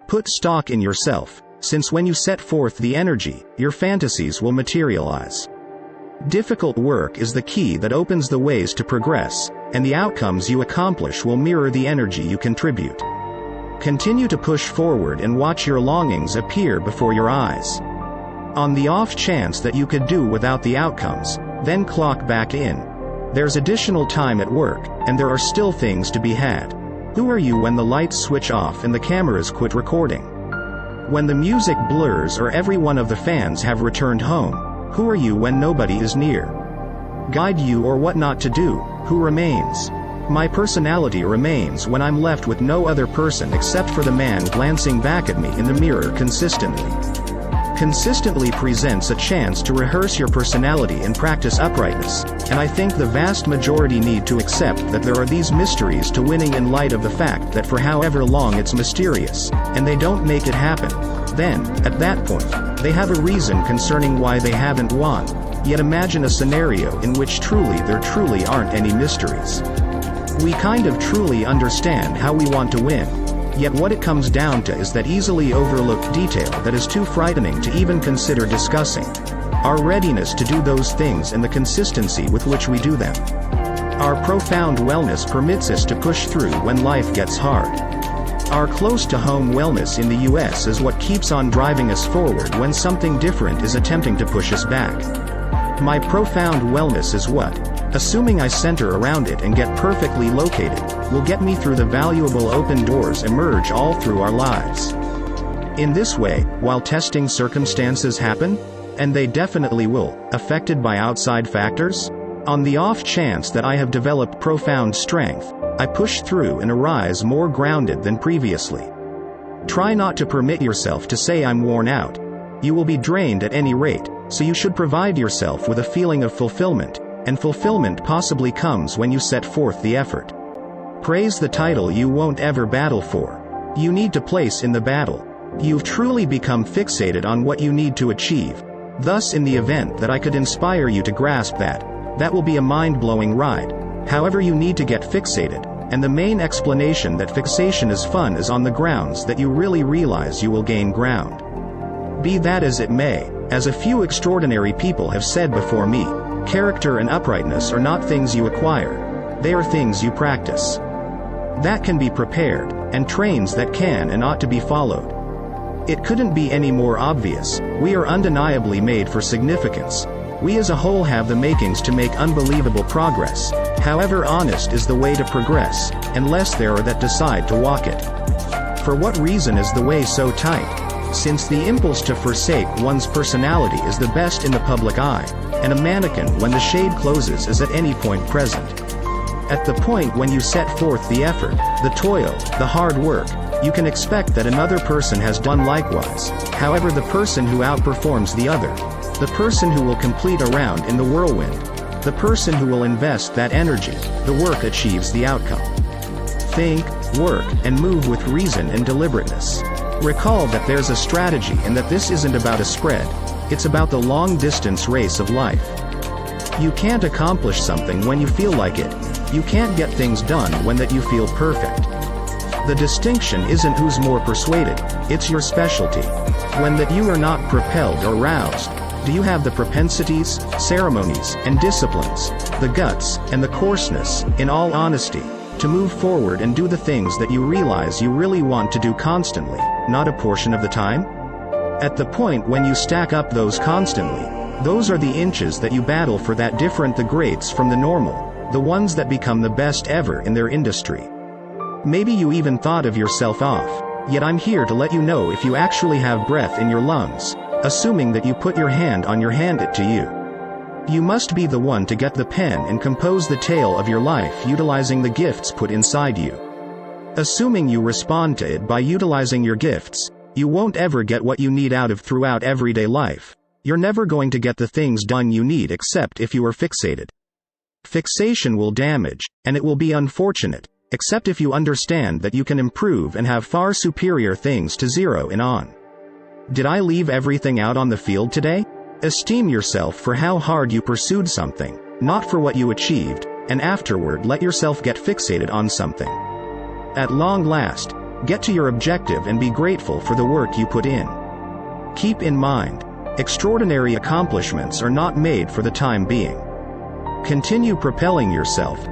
Put stock in yourself, since when you set forth the energy, your fantasies will materialize. Difficult work is the key that opens the ways to progress, and the outcomes you accomplish will mirror the energy you contribute. Continue to push forward and watch your longings appear before your eyes. On the off chance that you could do without the outcomes, then clock back in. There's additional time at work, and there are still things to be had. Who are you when the lights switch off and the cameras quit recording? When the music blurs or every one of the fans have returned home, who are you when nobody is near? Guide you or what not to do, who remains? My personality remains when I'm left with no other person except for the man glancing back at me in the mirror consistently. Consistently presents a chance to rehearse your personality and practice uprightness, and I think the vast majority need to accept that there are these mysteries to winning in light of the fact that for however long it's mysterious, and they don't make it happen, then, at that point, they have a reason concerning why they haven't won. Yet imagine a scenario in which there truly aren't any mysteries. We kind of truly understand how we want to win. Yet what it comes down to is that easily overlooked detail that is too frightening to even consider discussing. Our readiness to do those things and the consistency with which we do them. Our profound wellness permits us to push through when life gets hard. Our close-to-home wellness in the US is what keeps on driving us forward when something different is attempting to push us back. My profound wellness is what, assuming I center around it and get perfectly located, will get me through the valuable open doors emerge all through our lives. In this way, while testing circumstances happen, and they definitely will, affected by outside factors, on the off chance that I have developed profound strength, I push through and arise more grounded than previously. Try not to permit yourself to say I'm worn out. You will be drained at any rate, so you should provide yourself with a feeling of fulfillment, and fulfillment possibly comes when you set forth the effort. Praise the title you won't ever battle for. You need to place in the battle. You've truly become fixated on what you need to achieve. Thus, in the event that I could inspire you to grasp that will be a mind-blowing ride. However, you need to get fixated, and the main explanation that fixation is fun is on the grounds that you really realize you will gain ground. Be that as it may, as a few extraordinary people have said before me, character and uprightness are not things you acquire, they are things you practice. That can be prepared, and trains that can and ought to be followed. It couldn't be any more obvious. We are undeniably made for significance. We as a whole have the makings to make unbelievable progress. However, honest is the way to progress, unless there are that decide to walk it. For what reason is the way so tight? Since the impulse to forsake one's personality is the best in the public eye, and a mannequin when the shade closes is at any point present. At the point when you set forth the effort, the toil, the hard work, you can expect that another person has done likewise. However, the person who outperforms the other, the person who will complete a round in the whirlwind, the person who will invest that energy, the work achieves the outcome. Think, work, and move with reason and deliberateness. Recall that there's a strategy and that this isn't about a spread, it's about the long-distance race of life. You can't accomplish something when you feel like it. You can't get things done when that you feel perfect. The distinction isn't who's more persuaded, it's your specialty. When that you are not propelled or roused, do you have the propensities, ceremonies, and disciplines, the guts, and the coarseness, in all honesty, to move forward and do the things that you realize you really want to do constantly, not a portion of the time? At the point when you stack up those constantly, those are the inches that you battle for that different the greats from the normal, the ones that become the best ever in their industry. Maybe you even thought of yourself off, yet I'm here to let you know if you actually have breath in your lungs, assuming that you put your hand on your hand it to you. You must be the one to get the pen and compose the tale of your life utilizing the gifts put inside you. Assuming you respond to it by utilizing your gifts, you won't ever get what you need out of throughout everyday life. You're never going to get the things done you need except if you are fixated. Fixation will damage, and it will be unfortunate, except if you understand that you can improve and have far superior things to zero in on. Did I leave everything out on the field today? Esteem yourself for how hard you pursued something, not for what you achieved, and afterward let yourself get fixated on something. At long last, Get to your objective and be grateful for the work you put in. Keep in mind, extraordinary accomplishments are not made for the time being. Continue propelling yourself,